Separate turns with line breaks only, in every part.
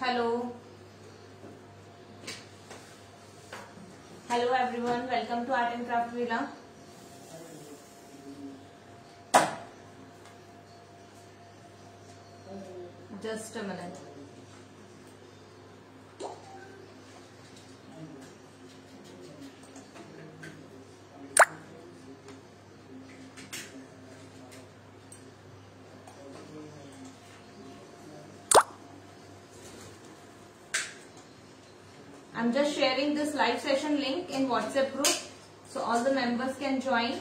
Hello. Hello everyone. Welcome to Art and Craft Villa. Just a minute. I'm just sharing this live session link in WhatsApp group so all the members can join.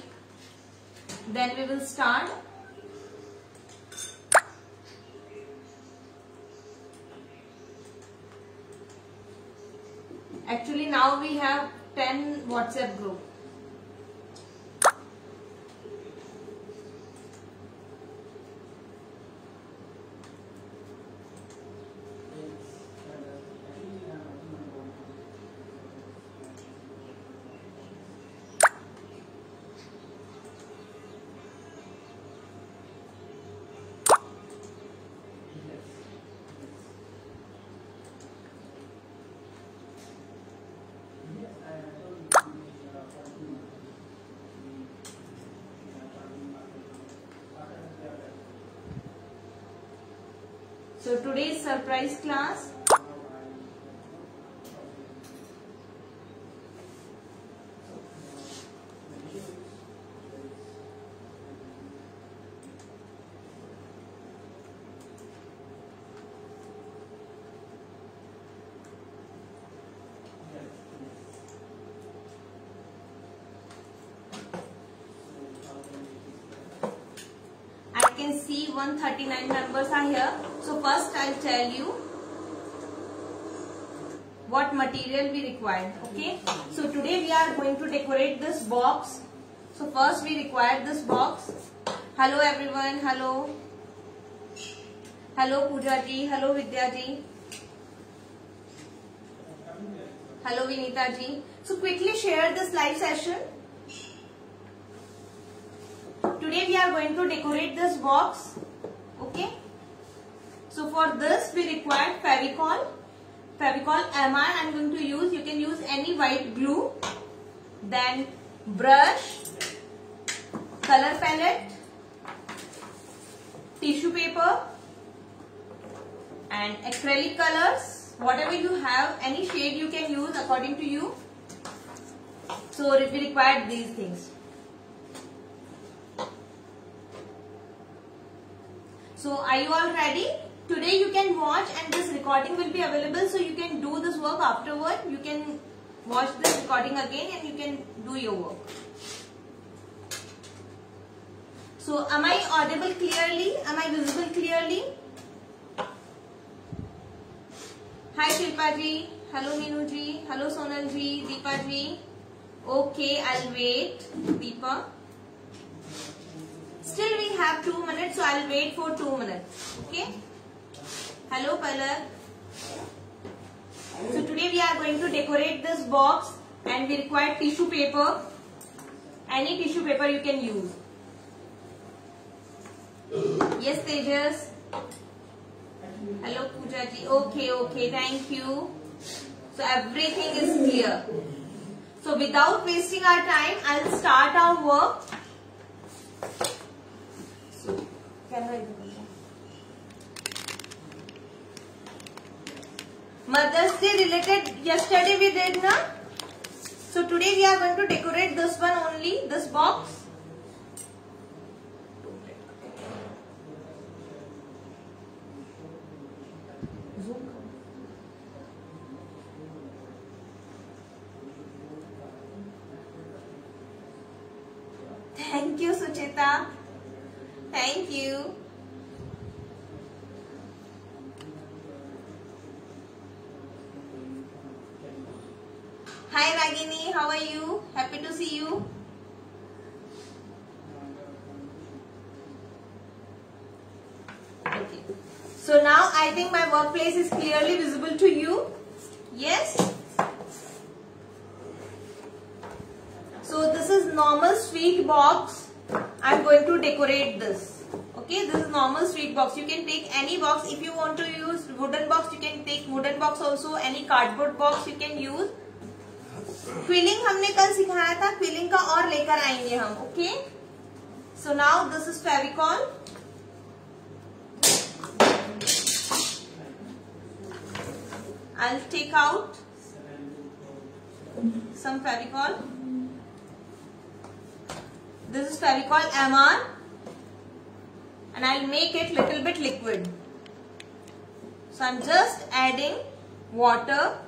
Then we will start. Actually now we have 10 WhatsApp group. So today's surprise class. I can see 139 members are here. So first I'll tell you what material we require. Okay. So today we are going to decorate this box. So first we require this box. Hello everyone. Hello. Hello Pooja ji. Hello Vidya ji. Hello Vinita ji. So quickly share this live session. Today we are going to decorate this box. Okay. So for this we require Fevicol. Fevicol MR I am going to use. You can use any white glue. Then brush, color palette, tissue paper and acrylic colors. Whatever you have, any shade you can use according to you. So we require these things. So are you all ready? Today you can watch and this recording will be available, so you can do this work afterward. You can watch this recording again and you can do your work. So am I audible clearly? Am I visible clearly? Hi Shilpa ji. Hello Meenu ji. Hello Sonal ji. Deepa ji. Okay, I'll wait. Deepa. Still we have 2 minutes, so I'll wait for 2 minutes. Okay. Hello Palak. So today we are going to decorate this box and we require tissue paper. Any tissue paper you can use. Yes Tejas. Hello Pooja ji. Okay, thank you. So everything is clear. So without wasting our time, I'll start our work. So, Mother's Day related yesterday we did na. So today we are going to decorate this one only, this box. Thank you Suchita. Thank you. Hi Ragini, how are you? Happy to see you. Okay. So now I think my workplace is clearly visible to you. Yes? So this is normal sweet box. I'm going to decorate this. Okay. Okay, this is normal sweet box. You can take any box. If you want to use wooden box, you can take wooden box also. Any cardboard box you can use. Quilling हमने कल सिखाया था. Quilling का और लेकर आएंगे हम. Okay. So now this is Fevicol. I'll take out some Fevicol. This is Fevicol MR. And I'll make it little bit liquid. So I'm just adding water.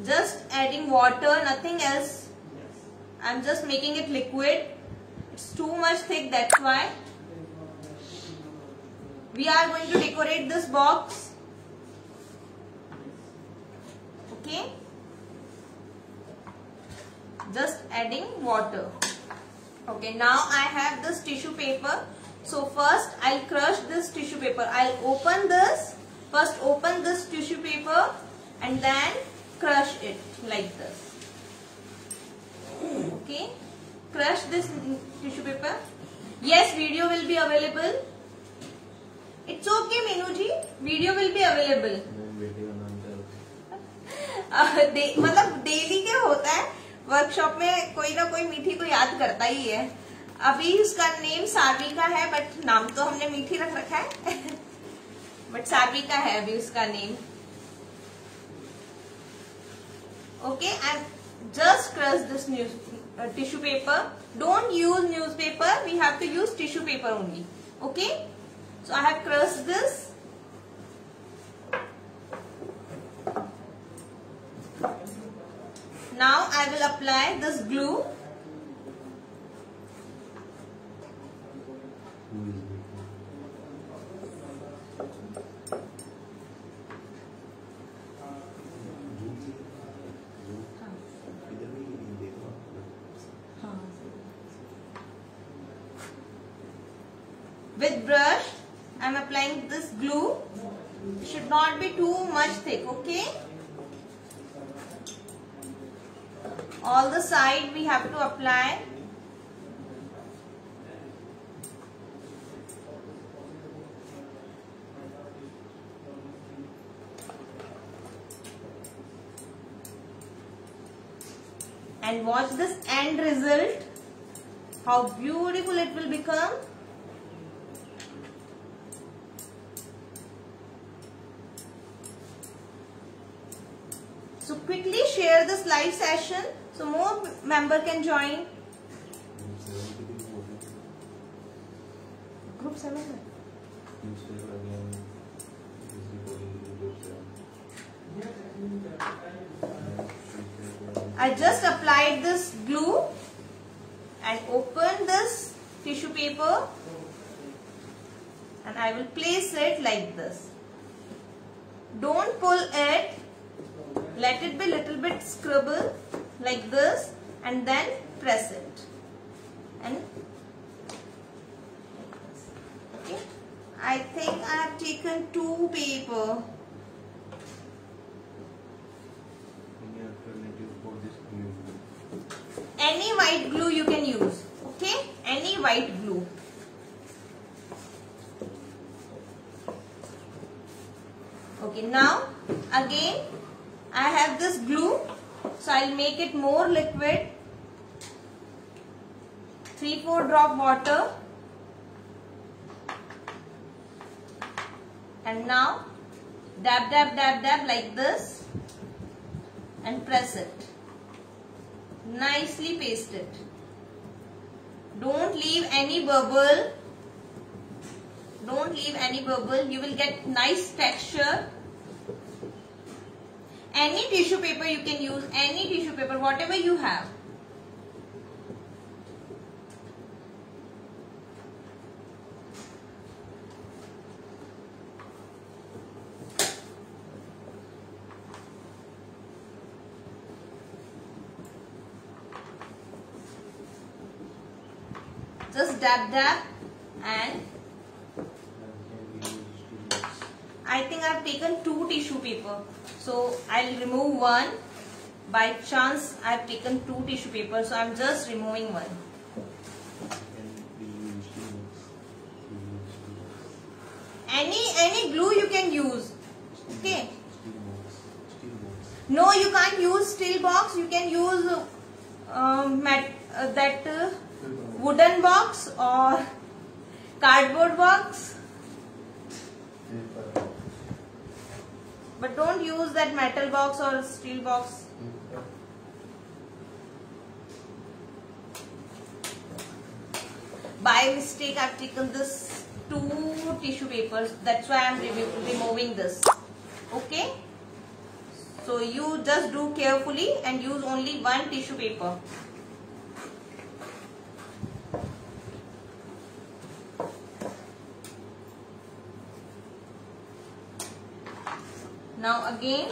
Just adding water, nothing else. I'm just making it liquid. It's too much thick, that's why. We are going to decorate this box. Okay. Just adding water. Okay, now I have this tissue paper. So first I'll crush this tissue paper. I'll open this. First open this tissue paper and then crush it like this. Okay. Crush this tissue paper. Yes, video will be available. It's okay, Meenu ji. Video will be available. मतलब daily क्या होता है workshop में कोई ना कोई मीठी को याद करता ही है. अभी उसका नेम सार्विका है बट नाम तो हमने मीठी रख रखा है. बट सार्विका है अभी उसका name. Okay, and just crush this tissue paper. Don't use newspaper. We have to use tissue paper only. Okay. So I have crushed this. Now I will apply this glue. With brush, I am applying this glue. It should not be too much thick, okay? All the side we have to apply. And watch this end result. How beautiful it will become. So quickly share this live session so more member can join. Group 7. I just applied this glue and open this tissue paper and I will place it like this. Don't pull it. Let it be little bit scribble like this and then press it. And okay. I think I have taken 2 paper. Any white glue you can use. Okay? Any white glue. Okay, now again I have this glue, so I'll make it more liquid. 3-4 drop water. And now dab dab dab dab like this and press it. Nicely paste it. Don't leave any bubble. Don't leave any bubble. You will get nice texture. Any tissue paper you can use, any tissue paper, whatever you have. Just dab dab and I think I have taken 2 tissue paper. So I'll remove one. By chance I have taken 2 tissue paper, so I'm just removing one. Any glue you can use. Okay. No, you can't use steel box. You can use that wooden box or cardboard box. But don't use that metal box or steel box. By mistake I've taken this 2 tissue papers. That's why I'm removing this. Okay. So you just do carefully and use only 1 tissue paper. Now again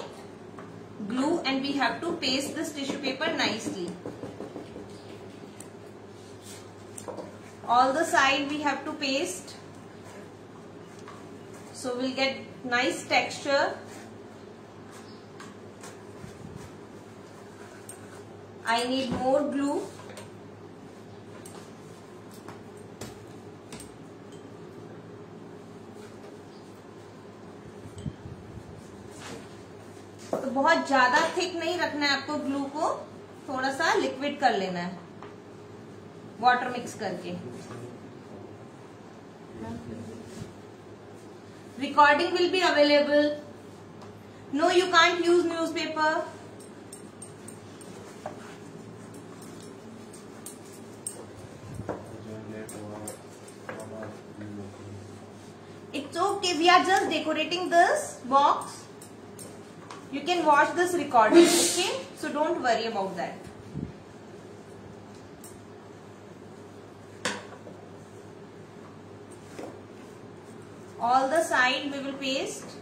glue, and we have to paste this tissue paper nicely. All the side we have to paste, so we'll get nice texture. I need more glue. तो बहुत ज्यादा thick नहीं रखना है आपको glue को, थोड़ा सा लिक्विड कर लेना है वाटर मिक्स करके. Recording will be available. No, you can't use newspaper. It's okay. We are just decorating this box. You can watch this recording, okay? So don't worry about that. All the side we will paste.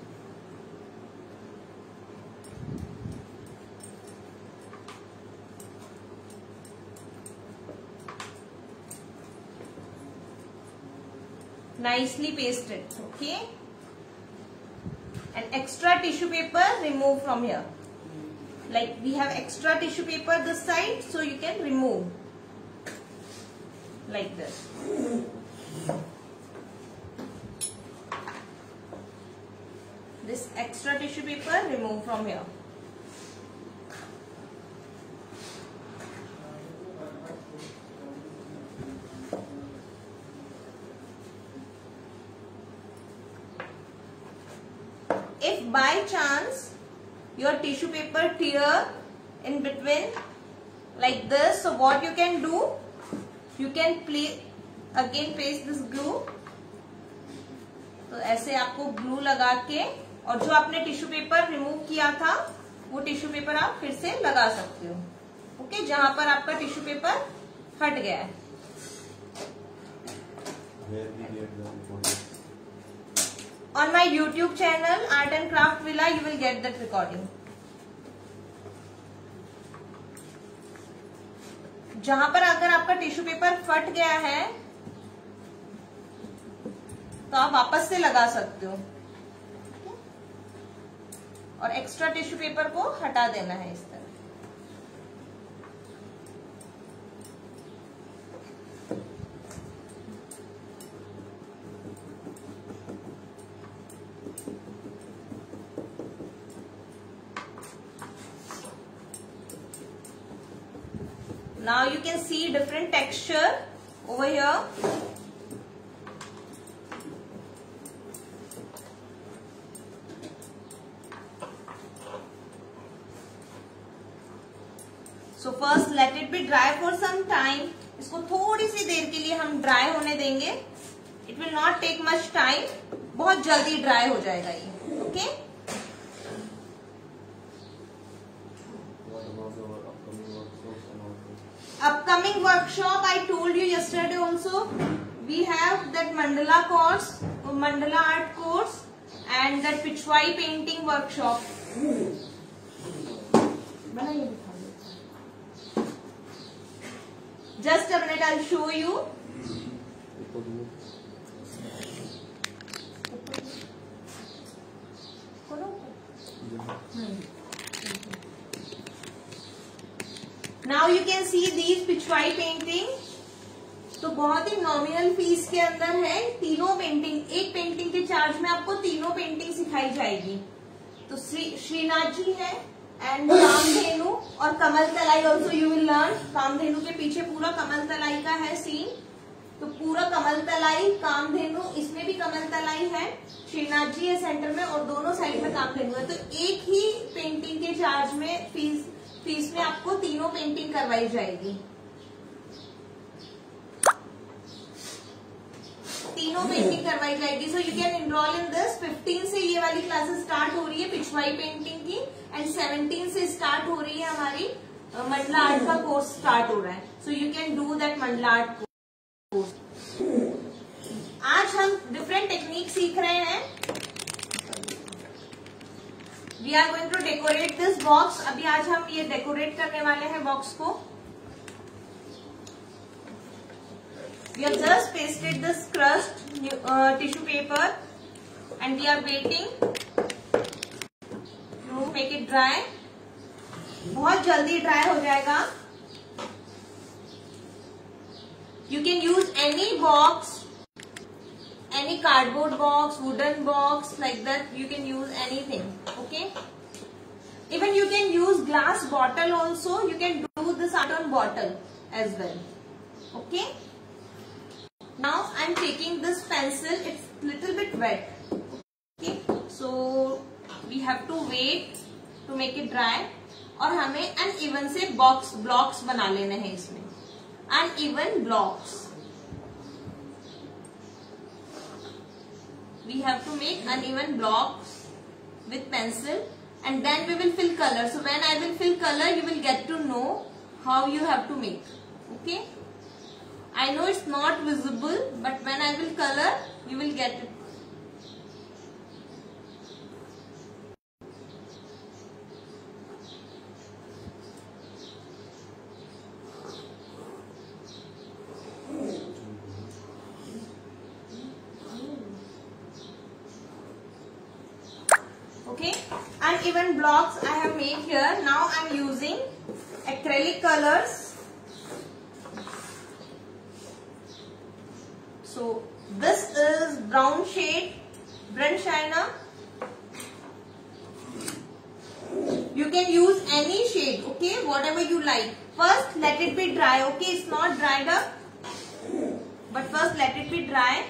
Nicely pasted, okay? And extra tissue paper remove from here. Like we have extra tissue paper this side, so you can remove like this. This extra tissue paper remove from here. If by chance your tissue paper tear in between like this, so what you can do, you can again paste this glue. तो ऐसे आपको glue लगा के, और जो आपने tissue paper remove किया था वो टिश्यू पेपर आप फिर से लगा सकते हो. ओके, जहां पर आपका टिश्यू पेपर हट गया है. On my YouTube channel Art and Craft Villa, you will get that recording. जहां पर अगर आपका टिश्यू पेपर फट गया है तो आप वापस से लगा सकते हो, और एक्स्ट्रा टिश्यू पेपर को हटा देना है इस तरह. Now you can see different texture over here. So first let it be dry for some time. इसको थोड़ी सी देर के लिए हम ड्राई होने देंगे. It will not take much time. बहुत जल्दी ड्राई हो जाएगा ये. Okay? Upcoming workshop, I told you yesterday also, we have that mandala course, mandala art course, and that Pichwai painting workshop. Just a minute, I'll show you. Now you can see these Pichwai painting. तो बहुत ही nominal fees के अंदर है तीनों painting. एक painting के charge में आपको तीनों पेंटिंग सिखाई जाएगी। तो श्रीनाथ जी है एंड कामधेनु और Kamal Talai also you will learn. Kamdhenu के पीछे पूरा कमल तलाई का है सीन। तो पूरा कमल तलाई, कामधेनु, इसमें भी कमल तलाई है, श्रीनाथ जी है सेंटर में और दोनों साइड में कामधेनु है। तो एक ही पेंटिंग के चार्ज में फीस में आपको तीनों पेंटिंग करवाई जाएगी। तीनों पेंटिंग करवाई जाएगी। सो you can enrol in this. 15 से ये वाली क्लासेस स्टार्ट हो रही है पिछवाई पेंटिंग की एंड 17 से स्टार्ट हो रही है हमारी मंडला आर्ट का कोर्स स्टार्ट हो रहा है। So you can do that mandala art course. आज हम डिफरेंट टेक्निक सीख रहे हैं। We are going to decorate this box. अभी आज हम ये डेकोरेट करने वाले हैं बॉक्स को। We have just pasted this crust tissue paper and we are waiting to make it dry. बहुत जल्दी ड्राई हो जाएगा। You can use any box, any cardboard box, wooden box, like that. You can use anything. Okay. Even you can use glass bottle also. You can do this art on bottle as well. Okay. Now I'm taking this pencil. It's little bit wet. Okay, so we have to wait to make it dry. और हमें uneven से blocks बना लेने हैं इसमें। Uneven blocks. We have to make uneven blocks with pencil, and then we will fill color. So when I will fill color, you will get to know how you have to make. Okay. I know it's not visible, but when I will color, you will get it. Okay, uneven blocks I have made here. Now I am using acrylic colors. So this is brown shade, Brent China. You can use any shade, okay, whatever you like. First let it be dry, okay, it's not dried up, but first let it be dry.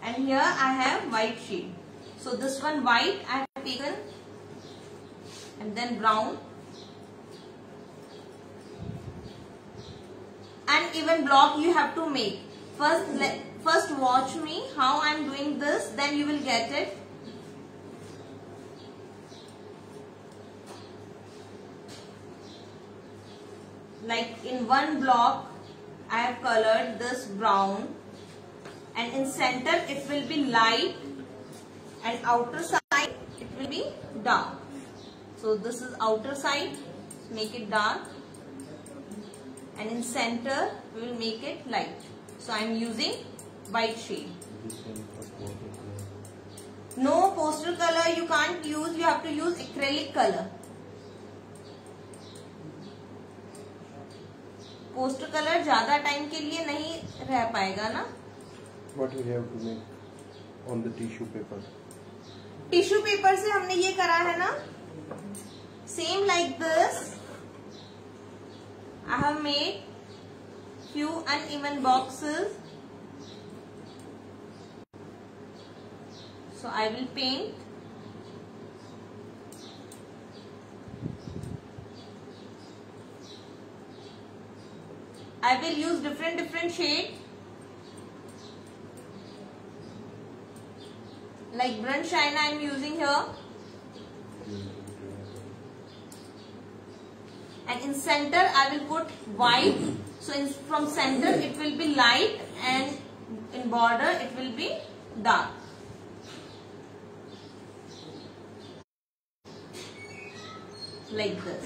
And here I have white shade. So this one white I have taken, and then brown. Uneven block you have to make. First watch me how I am doing this, then you will get it. Like in one block I have colored this brown, and in center it will be light and outer side it will be dark. So this is outer side, make it dark, and in center we will make it light. So I am using white shade. No poster color you can't use, you have to use acrylic color. Poster colour ज्यादा time के लिए नहीं रह पाएगा ना.
What we have to make on the tissue paper?
Tissue paper से हमने ये करा है ना. Same like this I have made few uneven boxes. So I will paint. I will use different shades. Like Brent China I am using here. And in center I will put white. So from center it will be light and in border it will be dark. Like this.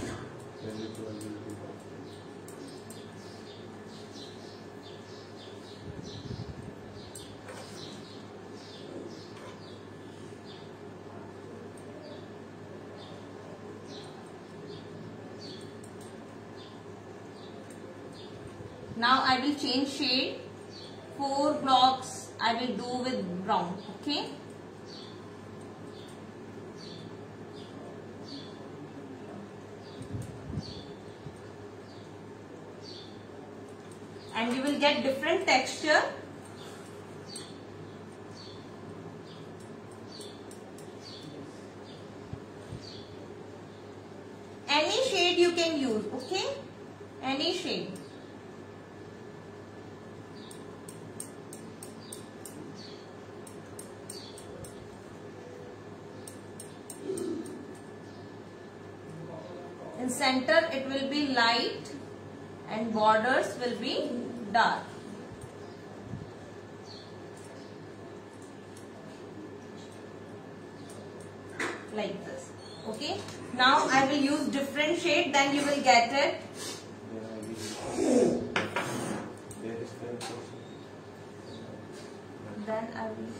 Now I will change shade. 4 blocks I will do with brown. Okay. And you will get different texture. Any shade you can use, okay? Any shade. In center it will be light and borders will be dark. Like this. Okay. Now I will use different shade, then you will get it. Then I will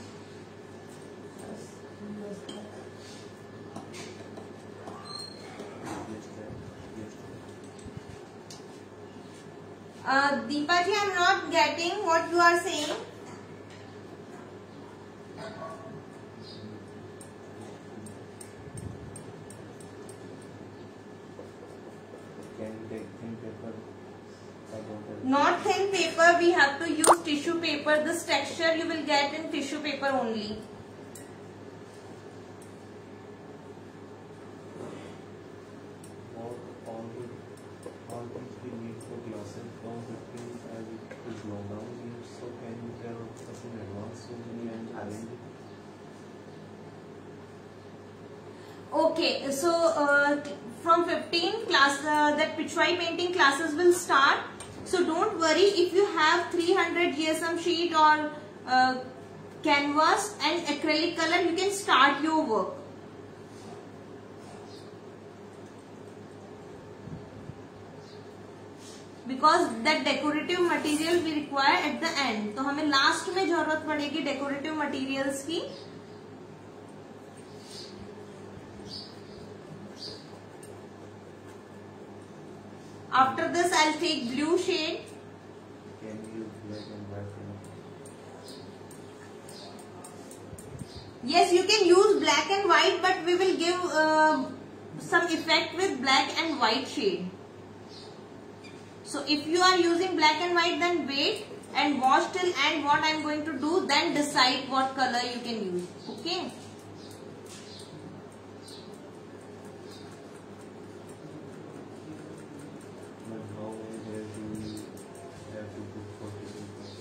Deepa ji, I am not getting what you are saying.
Can you take thin paper?
Not thin paper, we have to use tissue paper. This texture you will get in tissue paper only.
All things we need for classes from 15 as it is long now. So can you tell us in advance so many and arrange it?
Okay, so from 15 class that Pichwai painting classes will start. So don't worry if you have 300 GSM sheet or canvas and acrylic color, you can start your work. Because that decorative material we require at the end. तो हमें last में जरूरत पड़ेगी decorative materials की. After this, I'll take blue shade.
Can you use black and white?
Yes, you can use black and white, but we will give some effect with black and white shade. So if you are using black and white, then wait and watch till end what I am going to do, then decide what color you can use. Okay.
But how many layers do we have to put for tissue paper?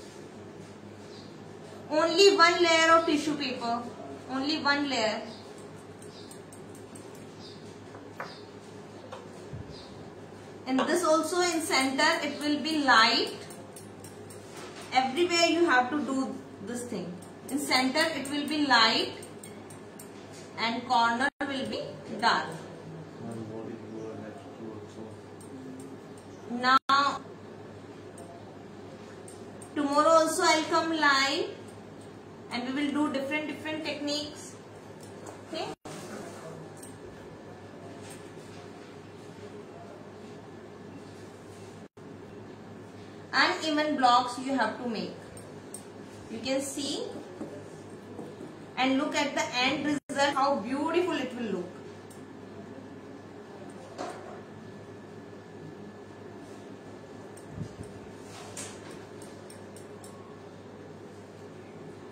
Only one layer of tissue paper. Only one layer. And this also in center it will be light. Everywhere you have to do this thing. In center it will be light and corner will be dark.
And what is your next to also?
Now tomorrow also I'll come live and we will do different techniques. Okay. Uneven blocks you have to make. You can see and look at the end result, how beautiful it will look.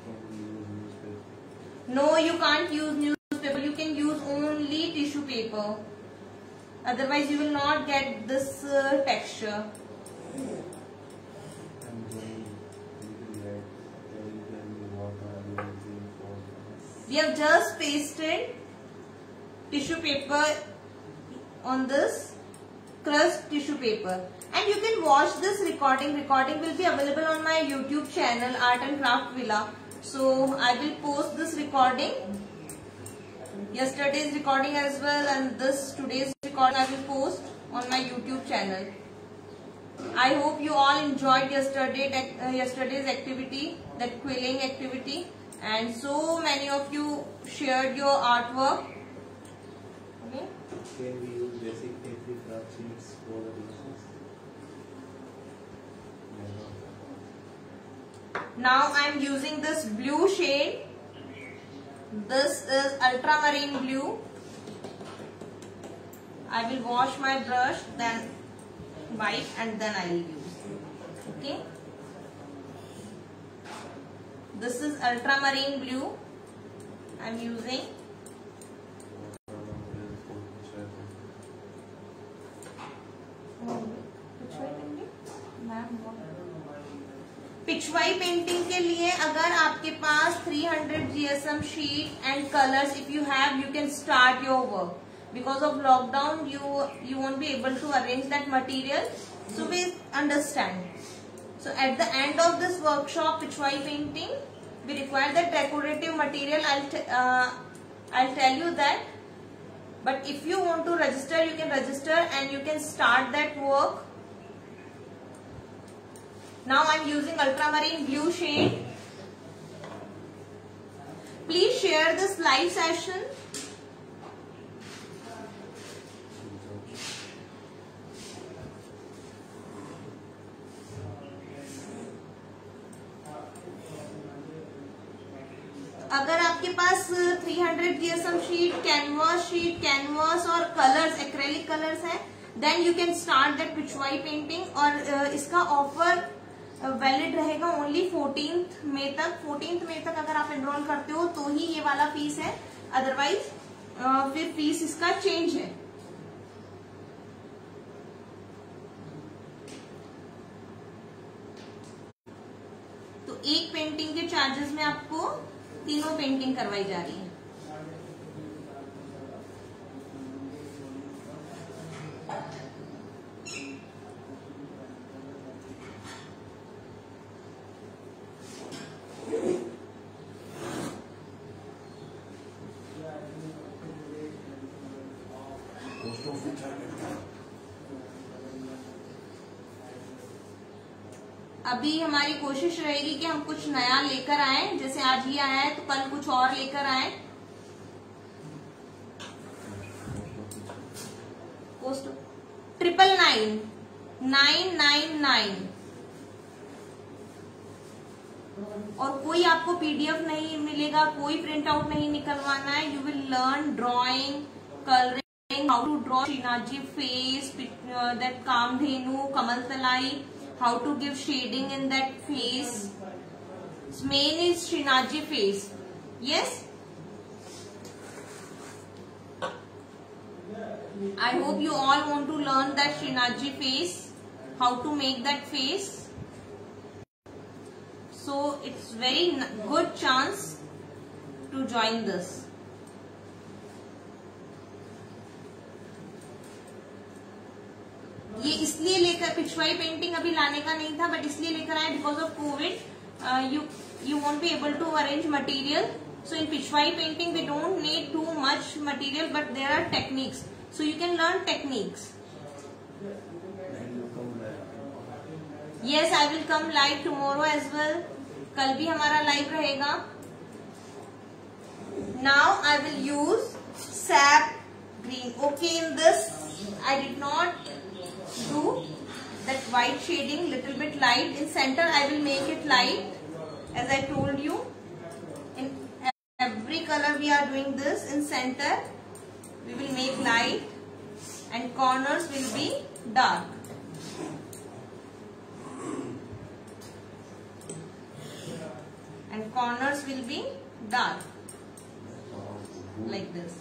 Can we use newspaper?
No, you can't use newspaper. You can use only tissue paper. Otherwise you will not get this texture.
I'm going little light. Tell them what are you using for?
We have just pasted tissue paper on this crust tissue paper. And you can watch this recording. Recording will be available on my YouTube channel, Art and Craft Villa. So I will post this recording, yesterday's recording as well, and this today's recording I will post on my YouTube channel. I hope you all enjoyed yesterday's activity, that quilling activity, and so many of you shared your artwork. Okay.
Can we use basic A3 craft sheets for the classes?
Now I am using this blue shade. This is ultramarine blue. I will wash my brush, then wipe, and then I will use. Okay. This is ultramarine blue. I am using. Pichwai painting के लिए अगर आपके पास 300 GSM sheet and colors, if you have, you can start your work. Because of lockdown, you won't be able to arrange that material. So we understand. So at the end of this workshop, pichwai painting, we require that decorative material. I'll tell you that. But if you want to register, you can register and you can start that work. Now I'm using ultramarine blue shade. Please share this live session. अगर आपके पास 300 GSM शीट, canvas और colours, acrylic colours हैं, then you can start that Pichwai painting. और इसका offer valid रहेगा only 14th मई तक. 14th मई तक अगर आप एनरोल करते हो तो ही ये वाला फीस है, अदरवाइज फिर फीस इसका चेंज है. तो एक पेंटिंग के चार्जेस में आपको तीनों पेंटिंग करवाई जा रही है. अभी हमारी कोशिश रहेगी कि हम कुछ नया लेकर आए. जैसे आज ये आया है तो कल कुछ और लेकर आए. पोस्ट 999 और कोई आपको पीडीएफ नहीं मिलेगा, कोई प्रिंट आउट नहीं निकलवाना है. You will learn drawing, colouring, how to draw Shrinath ji face, that Kamdhenu, Kamal Talai, how to give shading in that face. Main is Srinath ji face. Yes, I hope you all want to learn that Srinath ji face, how to make that face. So it's very good chance to join this. ये इसलिए लेकर, Pichwai painting अभी लाने का नहीं था, but इसलिए लेकर आए because of Covid. You won't be able to arrange material. So in Pichwai painting we don't need too much material, but there are techniques, so you can learn techniques. Yes, I will come live tomorrow as well. कल भी हमारा live रहेगा. Now I will use sap green. Okay, in this I did not do that white shading, little bit light. In center I will make it light, as I told you. In every color we are doing this. In center we will make light and corners will be dark. And corners will be dark, like this.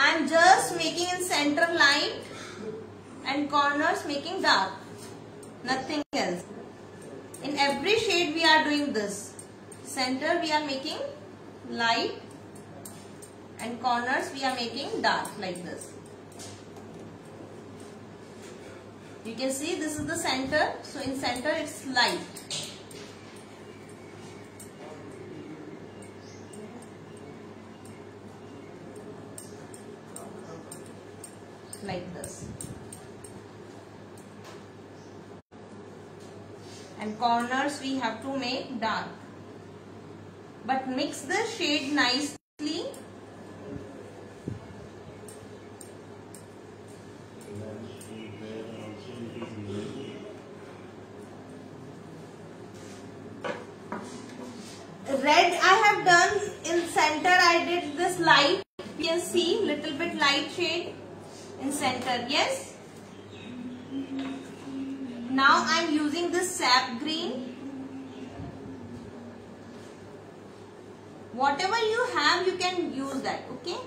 I am just making in center light and corners making dark, nothing else. In every shade we are doing this. Center we are making light and corners we are making dark, like this. You can see this is the center, so in center it's light. Like this. And corners we have to make dark, but mix the shade nicely Red I have done in center. I did this light. You can see little bit light shade in center. Yes. Now I am using this sap green. Whatever you have, you can use that. Okay.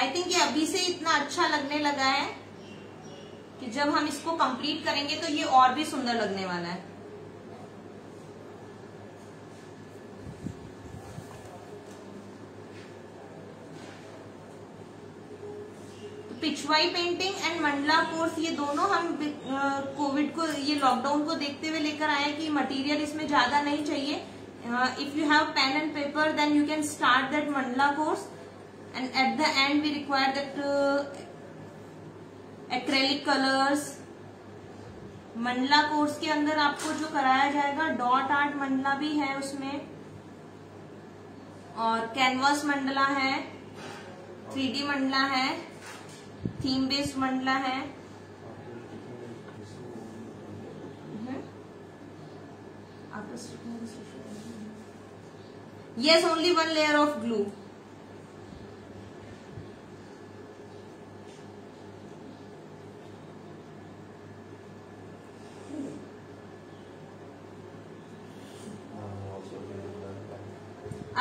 I think ये अभी से इतना अच्छा लगने लगा है कि जब हम इसको कंप्लीट करेंगे तो ये और भी सुंदर लगने वाला है. Pichwai painting and mandala course ये दोनों हम कोविड को, ये लॉकडाउन को देखते हुए लेकर आए कि मटेरियल इसमें ज्यादा नहीं चाहिए. If you have pen and paper then you can start that mandala course. And at the end we require that acrylic colors. Mandala course के अंदर आपको जो कराया जाएगा डॉट आर्ट मंडला भी है उसमें, और कैनवास मंडला है, 3D मंडला है, थीम बेस्ड मंडला है. Yes, only one layer of glue.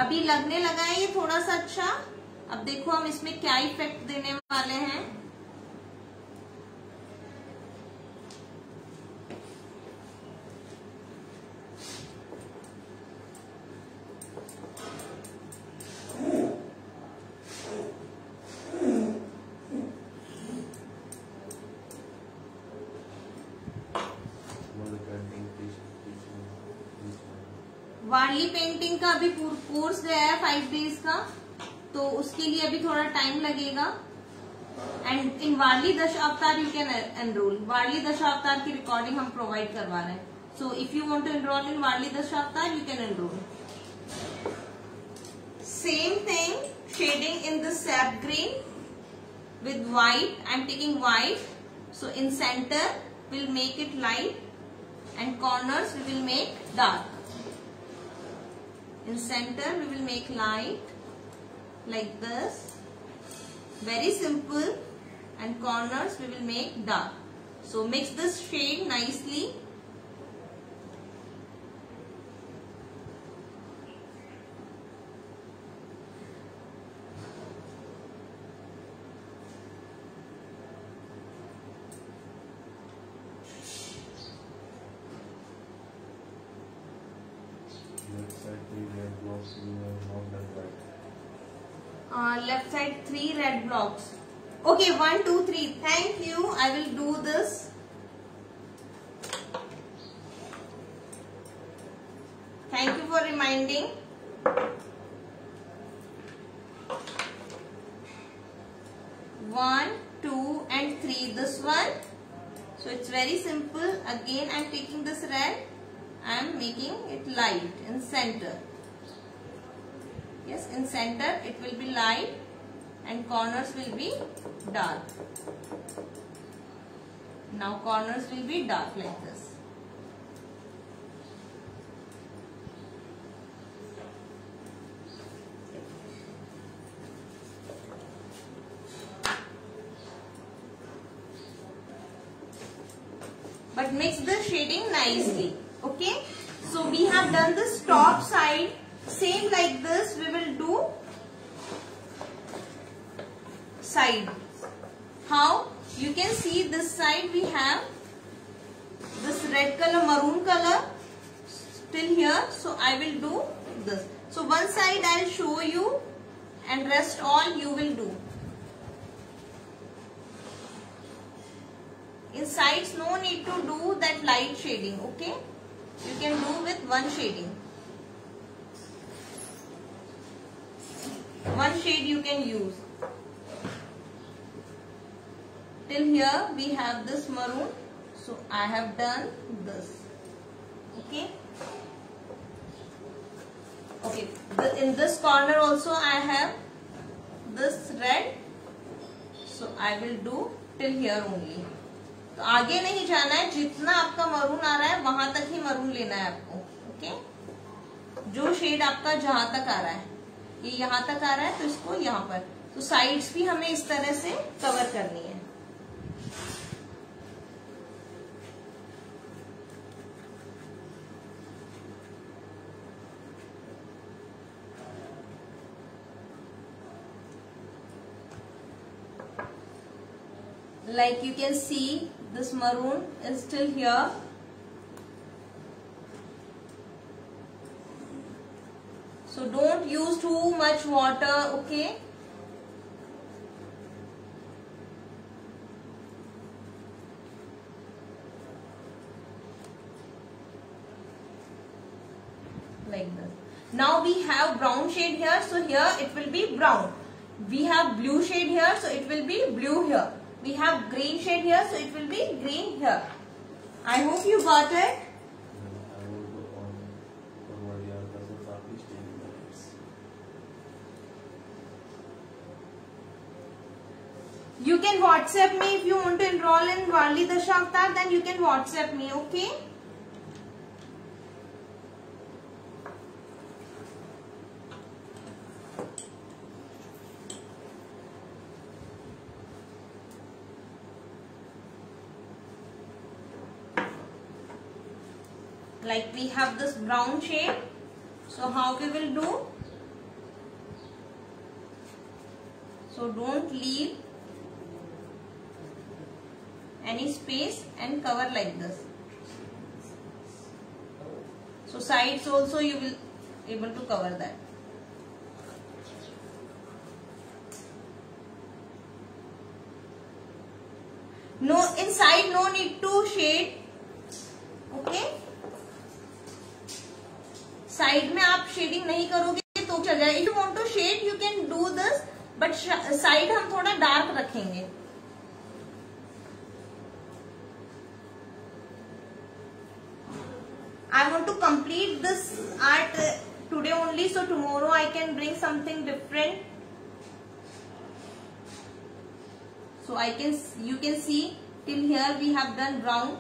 अभी लगने लगा है ये थोड़ा सा अच्छा. अब देखो हम इसमें क्या इफेक्ट देने वाले हैं. वार्ली पेंटिंग का अभी कोर्स गया है 5 डेज का, तो उसके लिए अभी थोड़ा टाइम लगेगा. And in Warli Dashavatar you can enrol. Warli Dashavatar की रिकॉर्डिंग हम प्रोवाइड करवा रहे हैं. So if you want to enrol in Warli Dashavatar you can enrol. Same thing, shading in the sap green with white. I am taking white. So in center we'll make it light and corners we will make dark. In center we will make light like this, very simple, and corners we will make dark. So mix this shade nicely. Left side 3 red blocks. Okay, 1 2 3. Thank you. I will do this. Thank you for reminding. 1 2 and 3. This one. So it's very simple. Again I am taking this red. I am making it light in center. Yes, in center it will be light and corners will be dark. Now corners will be dark like this. But mix the shading nicely. Okay. So we have done this top side. Same like this we will do side. How? You can see this side we have this red color, maroon color till here. So I will do this. So one side I will show you and rest all you will do. In sides no need to do that light shading. Okay. You can do with one shading. One shade you can use. Till here we have this maroon. So I have done this. Okay. Okay. In this corner also I have this red, so I will do till here only. तो आगे नहीं जाना है, जितना आपका maroon आ रहा है वहां तक ही मरून लेना है आपको. ओके, जो शेड आपका जहां तक आ रहा है, ये यहाँ तक आ रहा है तो इसको यहाँ पर, तो साइड्स भी हमें इस तरह से कवर करनी है. Like you can see, this maroon is still here. So don't use too much water, okay? Like this. Now we have brown shade here, so here it will be brown. We have blue shade here, so it will be blue here. We have green shade here, so it will be green here. I hope you got it. You can WhatsApp me if you want to enroll in Varli Dashavtar, then you can WhatsApp me, okay? Like we have this brown shade, so how we will do? So don't leave any space and cover like this. So sides also you will able to cover that. No, inside no need to shade, okay? Side में आप shading नहीं करोगे तो चल जाएगा. If you want to shade you can do this, but side हम थोड़ा dark रखेंगे. I want to complete this art today only, so tomorrow I can bring something different. So you can see till here we have done brown.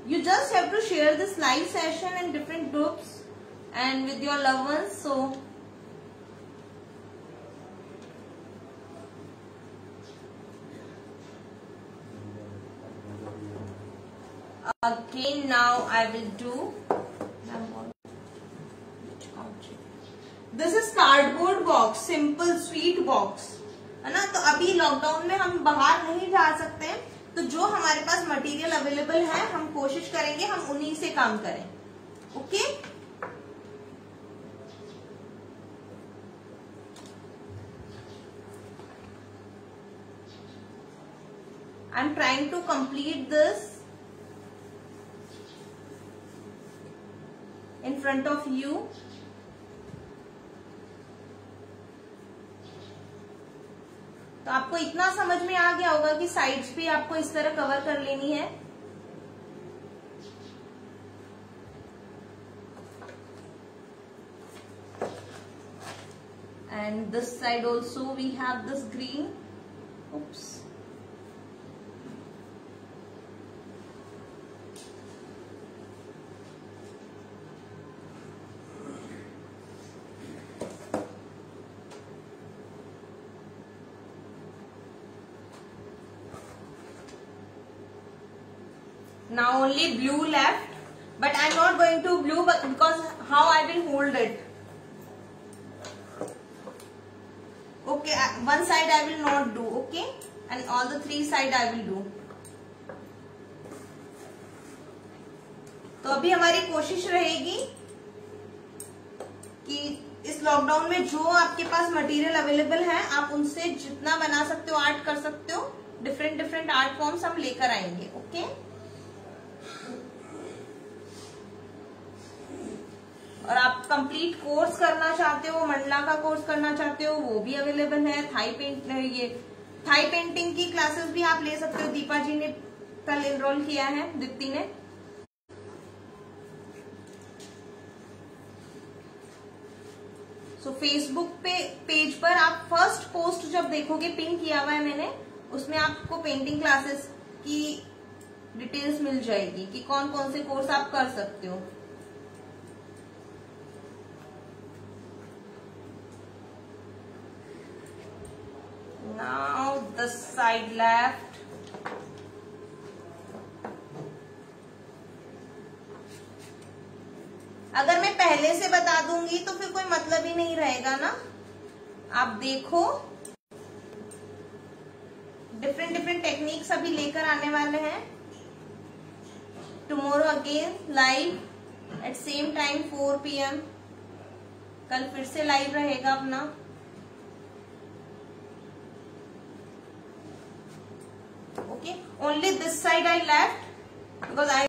You just have to share this live session in different groups and with your loved ones. So again now I will do. This is cardboard box, simple sweet box, है ना. तो अभी lockdown में हम बाहर नहीं जा सकते हैं, तो जो हमारे पास मटेरियल अवेलेबल है हम कोशिश करेंगे हम उन्हीं से काम करें. Okay, I am trying to complete this in front of you. तो आपको इतना समझ में आ गया होगा कि साइड्स भी आपको इस तरह कवर कर लेनी है. And this side also we have this green. Oops. Now only blue left, but I am not going to blue because how I will hold it. Okay, one side I will not do, okay, and all the three side I will do. तो अभी हमारी कोशिश रहेगी कि इस lockdown में जो आपके पास मटेरियल अवेलेबल है आप उनसे जितना बना सकते हो आर्ट कर सकते हो. डिफरेंट आर्ट फॉर्म्स हम लेकर आएंगे. ओके, और आप कंप्लीट कोर्स करना चाहते हो, मंडला का कोर्स करना चाहते हो, वो भी अवेलेबल है. थाई पेंटिंग की क्लासेस भी आप ले सकते हो. दीपा जी ने कल एनरोल किया है, दीप्ति ने. फेसबुक पे पेज पर आप फर्स्ट पोस्ट जब देखोगे, पिन किया हुआ है मैंने, उसमें आपको पेंटिंग क्लासेस की डिटेल्स मिल जाएगी कि कौन कौन से कोर्स आप कर सकते हो। Now the side left. अगर मैं पहले से बता दूंगी तो फिर कोई मतलब ही नहीं रहेगा ना। आप देखो, डिफरेंट डिफरेंट टेक्निक्स अभी लेकर आने वाले हैं। Tomorrow again live at same time 4 PM। कल फिर से लाइव रहेगा अपना। Okay, only this side I left because I